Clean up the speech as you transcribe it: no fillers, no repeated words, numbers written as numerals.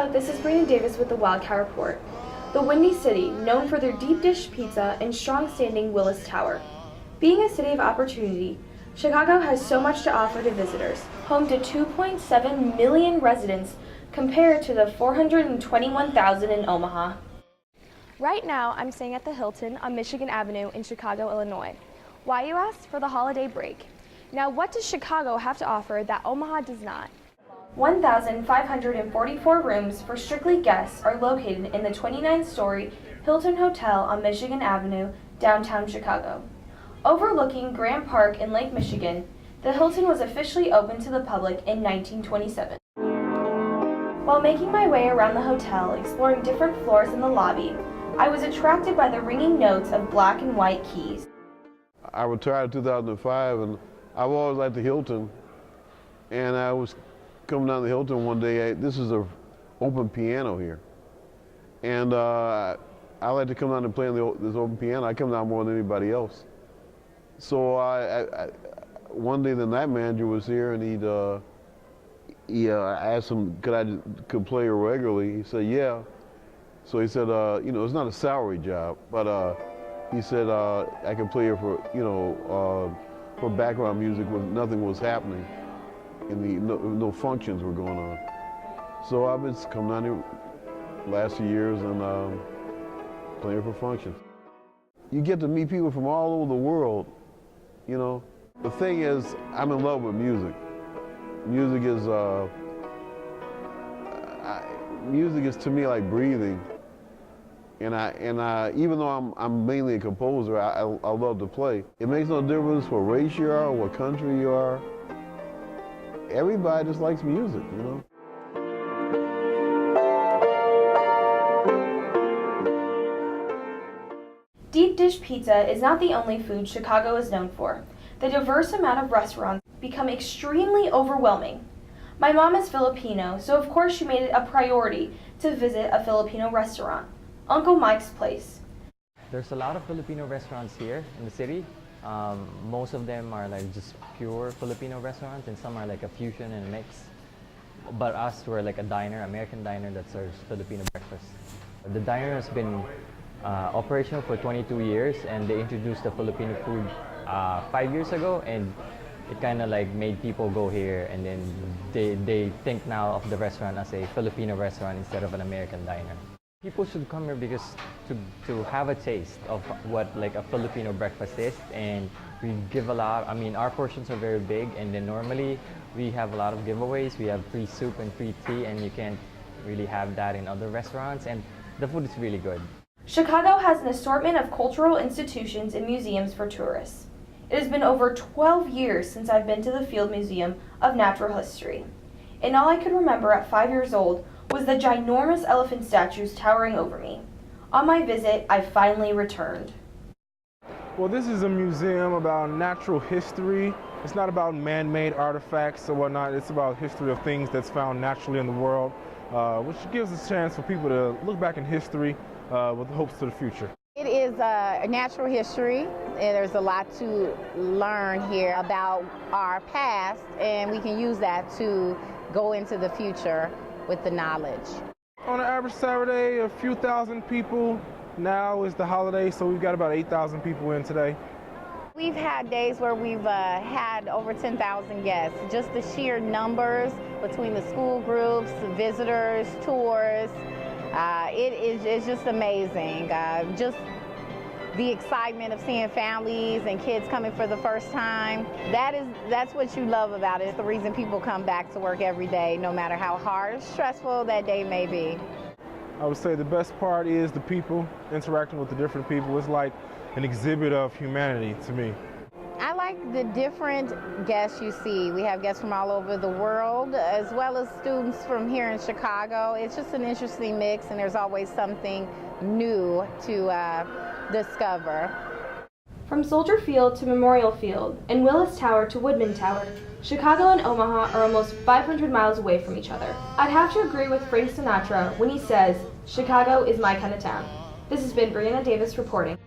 Aloha, this is Brianna Davis with the Wildcat Report. The Windy City, known for their deep dish pizza and strong-standing Willis Tower. Being a city of opportunity, Chicago has so much to offer to visitors, home to 2.7 million residents compared to the 421,000 in Omaha. Right now, I'm staying at the Hilton on Michigan Avenue in Chicago, Illinois. Why, you ask? For the holiday break. Now, what does Chicago have to offer that Omaha does not? 1,544 rooms for strictly guests are located in the 29-story Hilton Hotel on Michigan Avenue, downtown Chicago. Overlooking Grant Park in Lake Michigan, the Hilton was officially opened to the public in 1927. While making my way around the hotel, exploring different floors in the lobby, I was attracted by the ringing notes of black and white keys. I retired in 2005, and I've always liked the Hilton, and I was coming down the Hilton one day. This is an open piano here, and I like to come down and play on this open piano. I come down more than anybody else. So one day the night manager was here, and I asked him could play her regularly. He said yeah. So he said it's not a salary job, but he said I could play her for for background music when nothing was happening. No functions were going on. So I've been coming down here last few years and playing for functions. You get to meet people from all over the world, you know. The thing is, I'm in love with music. Music is to me like breathing. And I even though I'm mainly a composer, I love to play. It makes no difference what race you are, what country you are. Everybody just likes music, you know. Deep dish pizza is not the only food Chicago is known for. The diverse amount of restaurants become extremely overwhelming. My mom is Filipino, so of course she made it a priority to visit a Filipino restaurant, Uncle Mike's Place. There's a lot of Filipino restaurants here in the city. Most of them are like just pure Filipino restaurants, and some are like a fusion and a mix. But us, we're like a diner, American diner that serves Filipino breakfast. The diner has been operational for 22 years, and they introduced the Filipino food 5 years ago, and it kind of like made people go here, and then they think now of the restaurant as a Filipino restaurant instead of an American diner. People should come here because to have a taste of what like a Filipino breakfast is, and we give a lot. I mean, our portions are very big, and then normally we have a lot of giveaways. We have free soup and free tea, and you can't really have that in other restaurants, and the food is really good. Chicago has an assortment of cultural institutions and museums for tourists. It has been over 12 years since I've been to the Field Museum of Natural History, and all I could remember at 5 years old was the ginormous elephant statues towering over me. On my visit, I finally returned. Well, this is a museum about natural history. It's not about man-made artifacts or whatnot. It's about history of things that's found naturally in the world, which gives us a chance for people to look back in history with hopes to the future. It is a natural history, and there's a lot to learn here about our past, and we can use that to go into the future with the knowledge. On an average Saturday, a few thousand people. Now is the holiday, so we've got about 8,000 people in today. We've had days where we've had over 10,000 guests. Just the sheer numbers between the school groups, visitors, tours, it's just amazing. Just the excitement of seeing families and kids coming for the first time. That's what you love about it. It's the reason people come back to work every day, no matter how hard or stressful that day may be. I would say the best part is the people, interacting with the different people. It's like an exhibit of humanity to me. I like the different guests you see. We have guests from all over the world, as well as students from here in Chicago. It's just an interesting mix, and there's always something new to discover. From Soldier Field to Memorial Field, and Willis Tower to Woodman Tower, Chicago and Omaha are almost 500 miles away from each other. I'd have to agree with Frank Sinatra when he says, "Chicago is my kind of town." This has been Brianna Davis reporting.